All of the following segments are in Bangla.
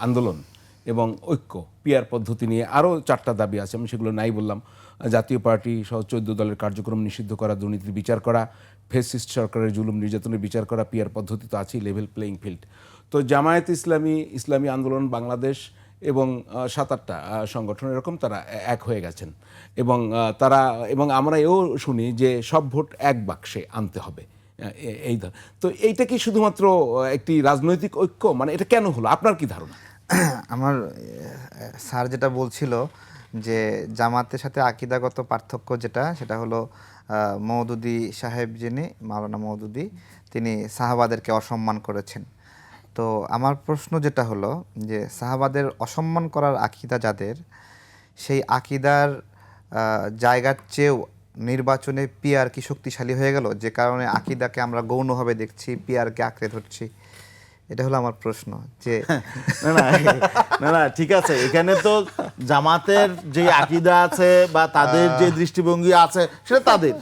আন্দোলন এবং ঐক্য পিআর পদ্ধতি নিয়ে আরও 4টা দাবি আছে, আমি সেগুলো নাই বললাম। জাতীয় পার্টি সহ 14 দলের কার্যক্রম নিষিদ্ধ করা, দুর্নীতির বিচার করা, ফ্যাসিস্ট সরকারের জুলুম নির্যাতনের বিচার করা, পিআর পদ্ধতি তো আছেই, লেভেল প্লেইং ফিল্ড। তো জামায়াত ইসলামী, ইসলামী আন্দোলন বাংলাদেশ এবং 7-8টা সংগঠন এরকম তারা এক হয়ে গেছেন এবং আমরা এও শুনি যে সব ভোট এক বাক্সে আনতে হবে। এই তো এইটা কি শুধুমাত্র একটি রাজনৈতিক ঐক্য, মানে এটা কেন হলো, আপনার কি ধারণা? আমার স্যার যেটা বলছিল যে জামাতের সাথে আকীদাগত পার্থক্য সেটা হলো মওদুদী সাহেব, যিনি মাওলানা মওদুদী, তিনি সাহাবাদেরকে অসম্মান করেছেন। তো আমার প্রশ্ন যেটা হলো যে সাহাবাদের অসম্মান করার আকীদা যাদের, সেই আকীদার জায়গার চেয়েও নির্বাচনে পিআর কি শক্তিশালী হয়ে গেল, যে কারণে আকীদাকে আমরা গৌণভাবে দেখছি, পিআরকে আঁকড়ে ধরছি? এটা হলো আমার প্রশ্ন। যে না ঠিক আছে, এখানে তো জামাতের যে আকীদা আছে বা তাদের যে দৃষ্টিভঙ্গি আছে সেটা তাদের,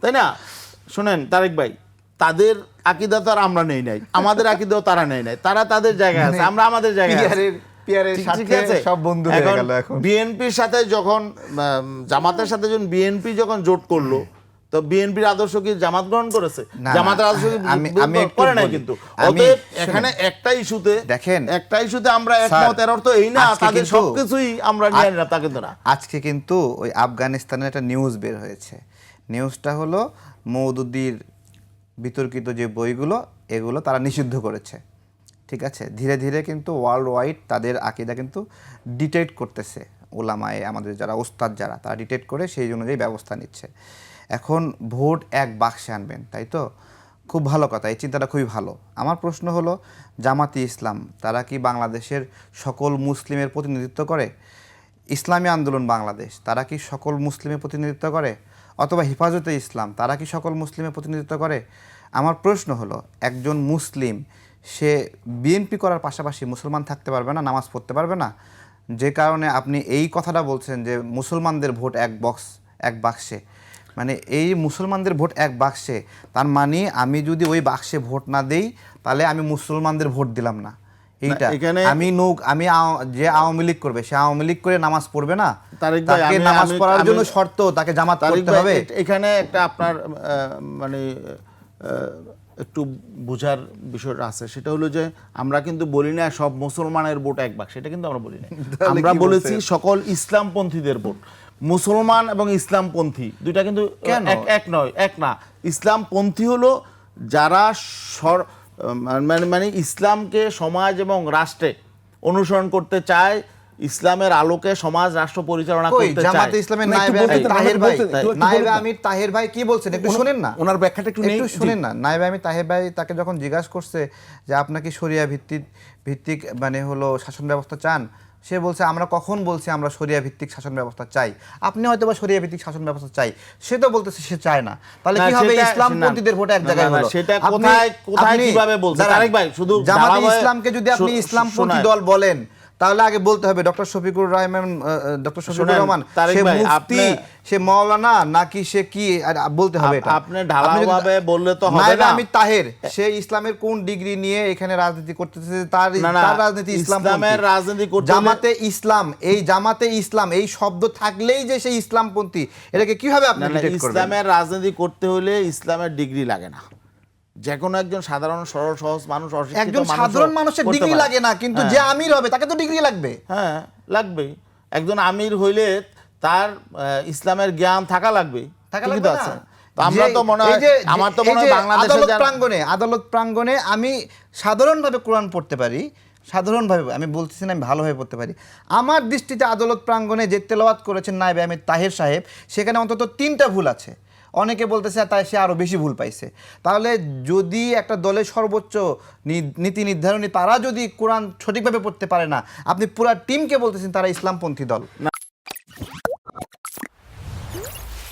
তাই না? শোনেন তারেক ভাই, তাদের আকীদা তো আর আমরা নেই নাই, আমাদের আকীদাও তারা নেই নাই, তারা তাদের জায়গায় আছে, আমরা আমাদের জায়গায় আছি। বিএনপির সাথে যখন জামাতের সাথে যখন বিএনপি যখন জোট করলো, তো বিএনপির আদর্শ কি জামাত গ্রহণ করেছে? জামাতের আদর্শ করে নাই। কিন্তু অতএব এখানে একটা ইস্যুতে আমরা একমত, এর অর্থ এই না তাদের সবকিছুই আমরা নিয়ে নিলাম, তা কিন্তু না। আজকে কিন্তু ওই আফগানিস্তানের একটা নিউজ বের হয়েছে। নিউজটা হলো মওদুদীর বিতর্কিত যে বইগুলো, এগুলো তারা নিষিদ্ধ করেছে। ঠিক আছে, ধীরে ধীরে কিন্তু ওয়ার্ল্ড ওয়াইড তাদের আকীদা কিন্তু ডিটেক্ট করতেছে ওলামায়ে, আমাদের যারা ওস্তাদ যারা, তারা ডিটেক্ট করে সেই অনুযায়ী ব্যবস্থা নিচ্ছে। এখন ভোট এক বাক্সে আনবেন, তাই তো? খুব ভালো কথা, এই চিন্তাটা খুবই ভালো। আমার প্রশ্ন হলো, জামাতি ইসলাম তারা কি বাংলাদেশের সকল মুসলিমের প্রতিনিধিত্ব করে? ইসলামী আন্দোলন বাংলাদেশ তারা কি সকল মুসলিমের প্রতিনিধিত্ব করে? অথবা হেফাজতে ইসলাম তারা কি সকল মুসলিমের প্রতিনিধিত্ব করে? আমার প্রশ্ন হলো, একজন মুসলিম সে বিএনপি করার পাশাপাশি মুসলমান থাকতে পারবে না, নামাজ পড়তে পারবে না? যে কারণে আপনি এই কথাটা বলছেন যে মুসলমানদের ভোট এক বাক্সে, মানে এই মুসলমানদের ভোট এক বাক্সে, তার মানে আমি যদি ওই বাক্সে ভোট না দেই তাহলে আমি মুসলমানদের ভোট দিলাম না। এইটা আমি যে আওয়ামী লীগ করবে, সে আওয়ামী লীগ করে নামাজ পড়বে না, তাকে নামাজ পড়ার জন্য শর্ত তাকে জামাত করতে হবে। এখানে একটা আপনার মানে একটু বোঝার বিষয় আছে, সেটা হলো যে আমরা কিন্তু বলি না সব মুসলমানের ভোট এক বাক্সে, সেটা কিন্তু আমরা বলি না। আমরা বলেছি সকল ইসলামপন্থীদের ভোট। মুসলমান এবং ইসলামপন্থী দুইটা কিন্তু এক না। ইসলামপন্থী হলো যারা মানে ইসলামকে সমাজ এবং রাষ্ট্রে অনুসরণ করতে চায়, ইসলামের আলোকে সমাজ রাষ্ট্র পরিচালনা করতে চায়। জামাতে ইসলামের নায়েবে আমির তাহের ভাই কি বলছেন একটু শুনেন না, ওনার ব্যাখ্যাটা একটু শুনেন না। নায়েবে আমির তাহের ভাই তাকে যখন জিজ্ঞাসা করছে যে আপনাকে শরিয়া ভিত্তিক মানে হলো শাসন ব্যবস্থা চান, সে বলছে আমরা কখন বলছি আমরা শরিয়া ভিত্তিক শাসন ব্যবস্থা চাই? আপনি হয়তো বা শরিয়া ভিত্তিক শাসন ব্যবস্থা চাই, সে তো বলতেছে সে চায় না। তাহলে কি হবে? ইসলামপন্থীদের ভোট এক জায়গায় হলো। সেটা কোথায় কিভাবে বলছেন তারেক ভাই? শুধু জামাতে ইসলামকে যদি আপনি ইসলামপন্থী দল বলেন, তাহলে আগে বলতে হবে ডক্টর শফিকুর রহমান সে মুফতি, সে মাওলানা, নাকি সে কি বলতে হবে? এটা আপনি ঢালাওভাবে বললে তো হবে না। আমি তাহের, সে ইসলামের কোন ডিগ্রি নিয়ে এখানে রাজনীতি করতেছে? তার রাজনীতি ইসলামের রাজনীতি করতে, জামাতে ইসলাম এই শব্দ থাকলেই যে সেই ইসলামপন্থী, এটাকে কিভাবে আপনি ডিটেক্ট করবেন? ইসলামের রাজনীতি করতে হলে ইসলামের ডিগ্রি লাগে না। যে কোনো একজন সাধারণ সরল সহজ মানুষ, একজন সাধারণ মানুষের ডিগ্রি লাগে না, কিন্তু যে আমির হবে তাকে তো ডিগ্রি লাগবে। হ্যাঁ লাগবে। একজন আমির হইলে তার ইসলামের জ্ঞান থাকা লাগবে। আমরা তো মনে হয়, আমার তো মনে হয় বাংলাদেশে আদালত প্রাঙ্গণে আমি সাধারণভাবে কোরআন পড়তে পারি, সাধারণভাবে, আমি বলতেছি না আমি ভালোভাবে পড়তে পারি। আমার দৃষ্টিতে আদালত প্রাঙ্গণে যে তেলাওয়াত করেছেন নায়েবে আমির তাহের সাহেব, সেখানে অন্তত 3টা ভুল আছে। অনেকে বলতেছে তাই সে আরও বেশি ভুল পাইছে। তাহলে যদি একটা দলের সর্বোচ্চ নীতি নির্ধারণী তারা যদি কোরআন সঠিকভাবে পড়তে পারে না, আপনি পুরা টিমকে বলতেছেন তারা ইসলামপন্থী দল।